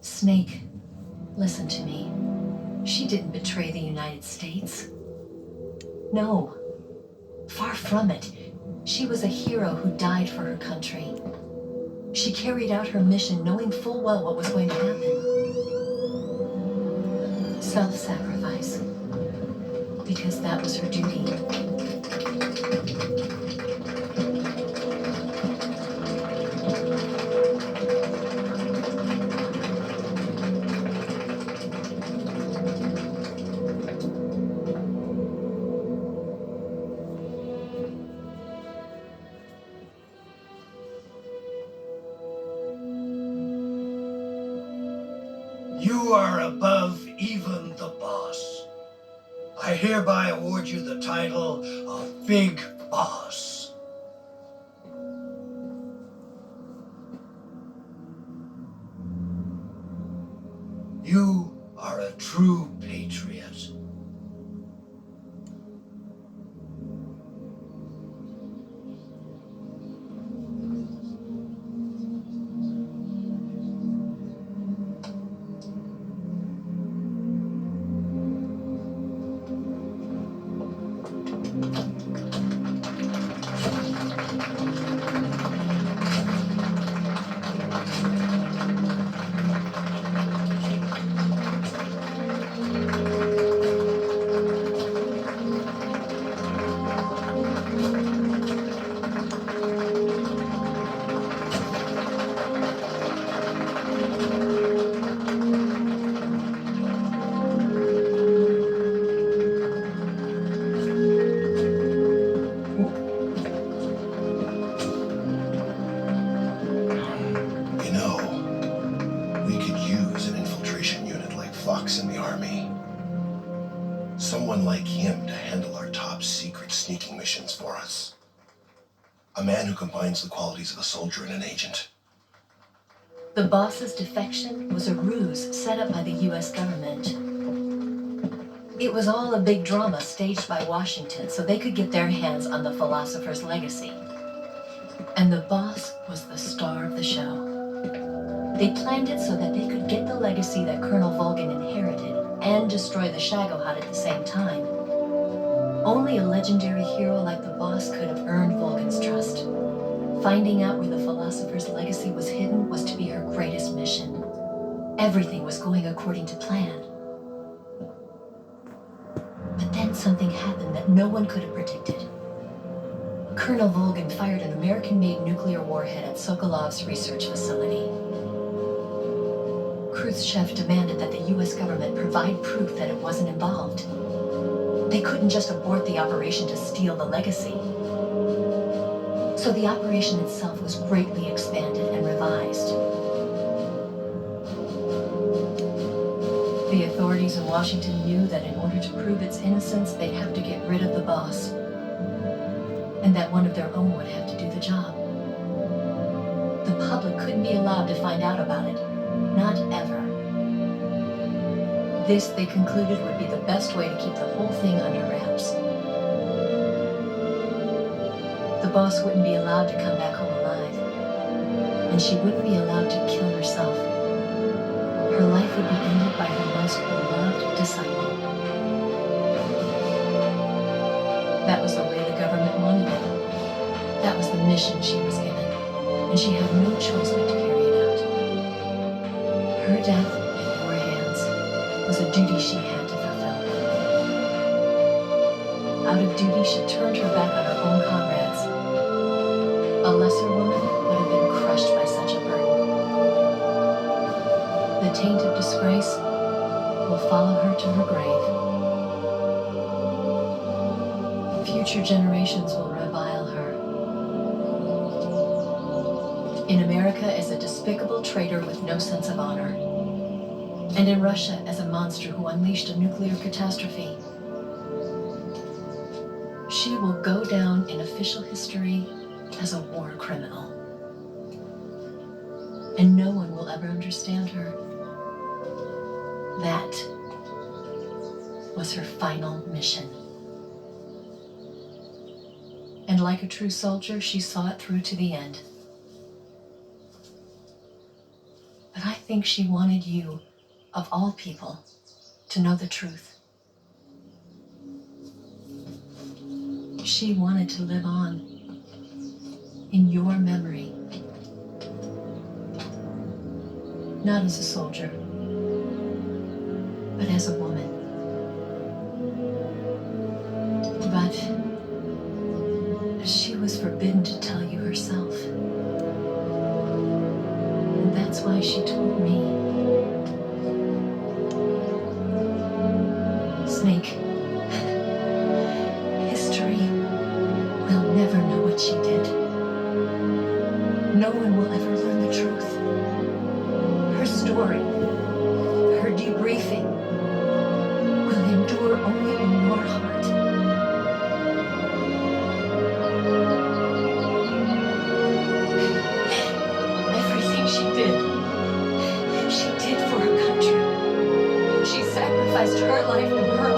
Snake, listen to me. She didn't betray the United States. No. Far from it. She was a hero who died for her country. She carried out her mission knowing full well what was going to happen. Self-sacrifice. Because that was her duty. You are above even the boss. I hereby award you the title of Big Boss. You are a true patriot. In the army. Someone like him to handle our top secret sneaking missions for us. A man who combines the qualities of a soldier and an agent. The boss's defection was a ruse set up by the US government. It was all a big drama staged by Washington so they could get their hands on the philosopher's legacy. And the boss was the star of the show. They planned it so that they could get the legacy that Colonel Volgin inherited and destroy the Shagohod at the same time. Only a legendary hero like the boss could have earned Volgin's trust. Finding out where the philosopher's legacy was hidden was to be her greatest mission. Everything was going according to plan. But then something happened that no one could have predicted. Colonel Volgin fired an American-made nuclear warhead at Sokolov's research facility. Khrushchev demanded that the US government provide proof that it wasn't involved. They couldn't just abort the operation to steal the legacy. So the operation itself was greatly expanded and revised. The authorities in Washington knew that in order to prove its innocence, they'd have to get rid of the boss. And that one of their own would have to do the job. The public couldn't be allowed to find out about it. Not ever. This, they concluded, would be the best way to keep the whole thing under wraps. The boss wouldn't be allowed to come back home alive. And she wouldn't be allowed to kill herself. Her life would be ended by her most beloved disciple. That was the way the government wanted it. That was the mission she was given. And she had no choice but to carry it out. Her death in your hands was a duty she had to fulfill. Out of duty, she turned her back on her own comrades. A lesser woman would have been crushed by such a burden. The taint of disgrace will follow her to her grave. Future generations will revile her. In America as a despicable traitor with no sense of honor. And in Russia as a monster who unleashed a nuclear catastrophe. She will go down in official history as a war criminal. And no one will ever understand her. That was her final mission. And like a true soldier, she saw it through to the end. But I think she wanted you, of all people, to know the truth. She wanted to live on in your memory. Not as a soldier, but as a woman. But she was forbidden to tell you herself. And that's why she told me. Snake, history will never know what she did. No one will ever learn the truth. Her story, her debriefing, will endure only in your heart. Everything she did for her country. She sacrificed her life and her